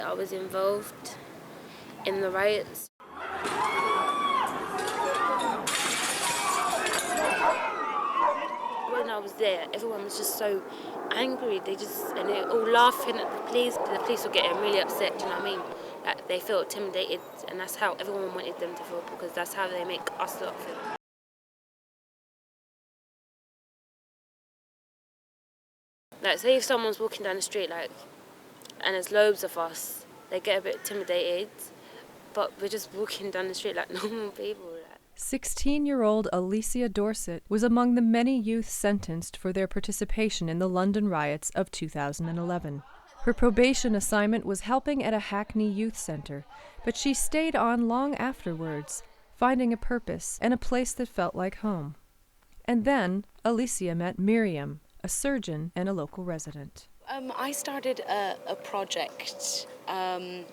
I was involved in the riots. When I was there, everyone was just so angry. And they were all laughing at the police. The police were getting really upset, do you know what I mean? Like, they felt intimidated, and that's how everyone wanted them to feel, because that's how they make us lot feel. Like, say if someone's walking down the street, and there's loads of us, they get a bit intimidated, but we're just walking down the street like normal people. 16-year-old Alicia Dorset was among the many youth sentenced for their participation in the London riots of 2011. Her probation assignment was helping at a Hackney youth centre, but she stayed on long afterwards, finding a purpose and a place that felt like home. And then Alicia met Miriam, a surgeon and a local resident. I started a project it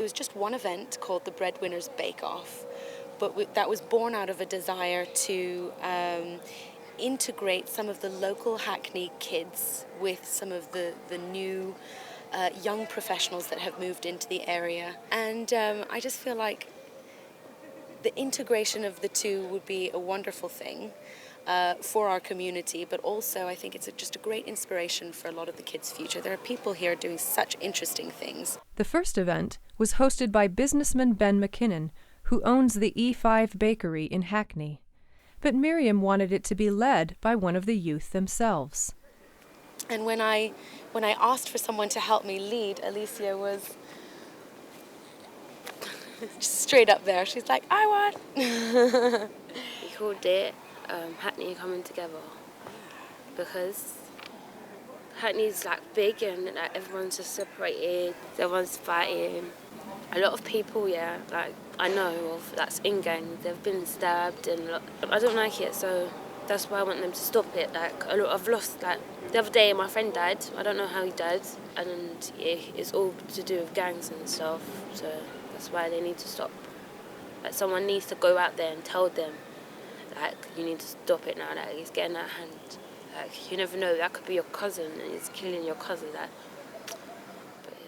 was just one event called the Breadwinners Bake Off, but that was born out of a desire to integrate some of the local Hackney kids with some of the new young professionals that have moved into the area. And I just feel like the integration of the two would be a wonderful thing for our community, but also I think it's just a great inspiration for a lot of the kids' future. There are people here doing such interesting things. The first event was hosted by businessman Ben McKinnon, who owns the E5 Bakery in Hackney. But Miriam wanted it to be led by one of the youth themselves. And when I asked for someone to help me lead, Alicia was just straight up there. She's like, I want. We called it Hackney Coming Together, because Hackney's big and everyone's just separated, everyone's fighting. A lot of people, I know of that's in gangs, they've been stabbed, and I don't like it, so that's why I want them to stop it. I've lost, the other day my friend died, I don't know how he died, and it's all to do with gangs and stuff, so that's why they need to stop. Someone needs to go out there and tell them, you need to stop it now, it's getting out of hand. You never know, that could be your cousin, and it's killing your cousin, but yeah.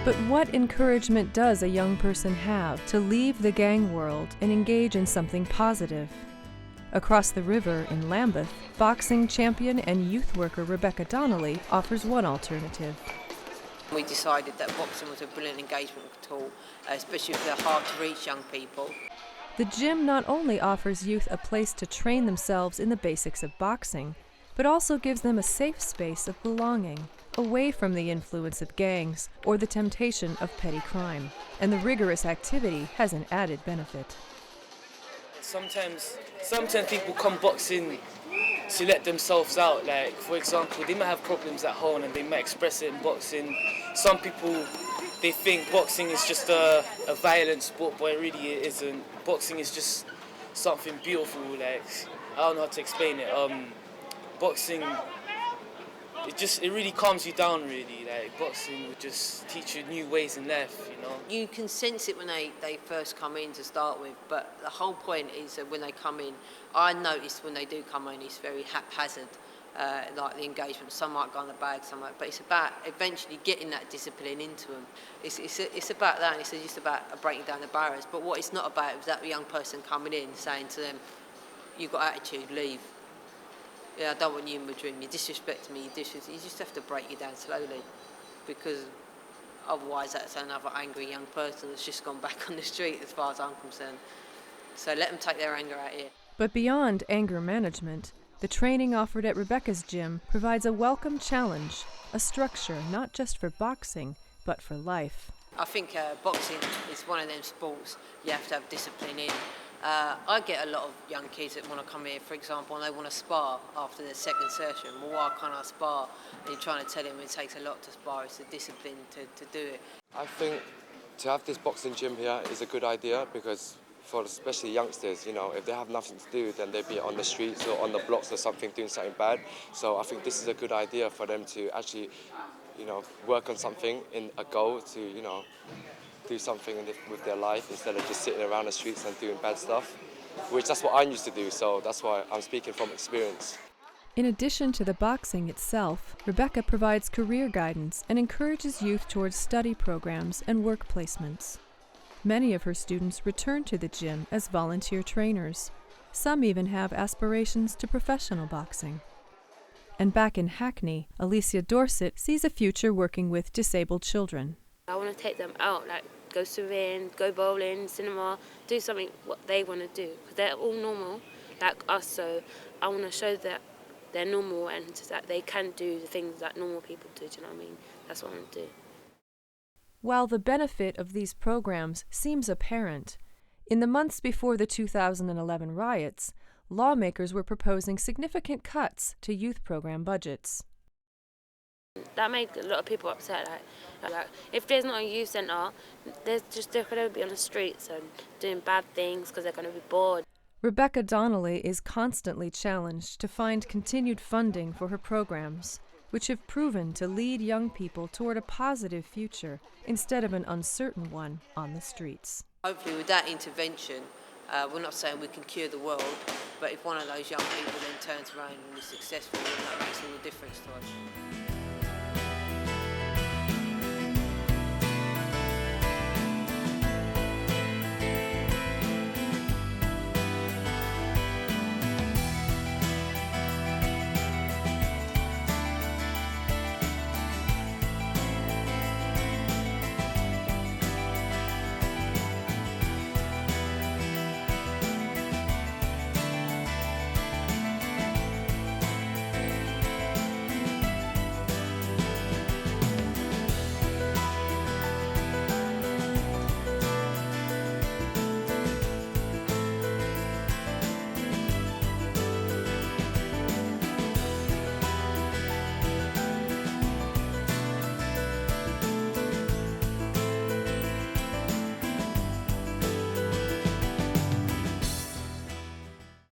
But what encouragement does a young person have to leave the gang world and engage in something positive? Across the river in Lambeth, boxing champion and youth worker Rebecca Donnelly offers one alternative. We decided that boxing was a brilliant engagement tool, especially for the hard-to-reach young people. The gym not only offers youth a place to train themselves in the basics of boxing, but also gives them a safe space of belonging, away from the influence of gangs or the temptation of petty crime. And the rigorous activity has an added benefit. Sometimes people come boxing to let themselves out. For example, they might have problems at home and they might express it in boxing. Some people, they think boxing is just a violent sport, but it isn't. Boxing is just something beautiful. I don't know how to explain it. Boxing, it really calms you down, really. Boxing would just teach you new ways in life, You can sense it when they first come in to start with, but the whole point is that when they come in, I notice when they do come in, it's very haphazard, the engagement. Some might go on the bag, but it's about eventually getting that discipline into them. It's about that, and it's just about breaking down the barriers. But what it's not about is that young person coming in saying to them, you've got attitude, leave. I don't want you in my dream, you're disrespecting me, you just have to break you down slowly, because otherwise that's another angry young person that's just gone back on the street as far as I'm concerned. So let them take their anger out here. But beyond anger management, the training offered at Rebecca's gym provides a welcome challenge, a structure not just for boxing, but for life. I think boxing is one of them sports you have to have discipline in. I get a lot of young kids that want to come here, for example, and they want to spar after their second session. Well, why can't I spar? And you're trying to tell them it takes a lot to spar, it's the discipline to do it. I think to have this boxing gym here is a good idea, because for especially youngsters, if they have nothing to do, then they'd be on the streets or on the blocks or something, doing something bad. So I think this is a good idea for them to actually, work on something in a goal to do something with their life instead of just sitting around the streets and doing bad stuff, which that's what I used to do, so that's why I'm speaking from experience. In addition to the boxing itself, Rebecca provides career guidance and encourages youth towards study programs and work placements. Many of her students return to the gym as volunteer trainers. Some even have aspirations to professional boxing. And back in Hackney, Elisa Dorset sees a future working with disabled children. I want to take them out, like go swimming, go bowling, cinema, do something what they want to do, because they're all normal like us, so I want to show that they're normal and that they can do the things that normal people do, do you know what I mean? That's what I want to do. While the benefit of these programs seems apparent, in the months before the 2011 riots, lawmakers were proposing significant cuts to youth program budgets. That made a lot of people upset. Like if there's not a youth centre, they're going to be on the streets and doing bad things because they're going to be bored. Rebecca Donnelly is constantly challenged to find continued funding for her programs, which have proven to lead young people toward a positive future instead of an uncertain one on the streets. Hopefully with that intervention, we're not saying we can cure the world, but if one of those young people then turns around and is successful, then that makes all the difference to us.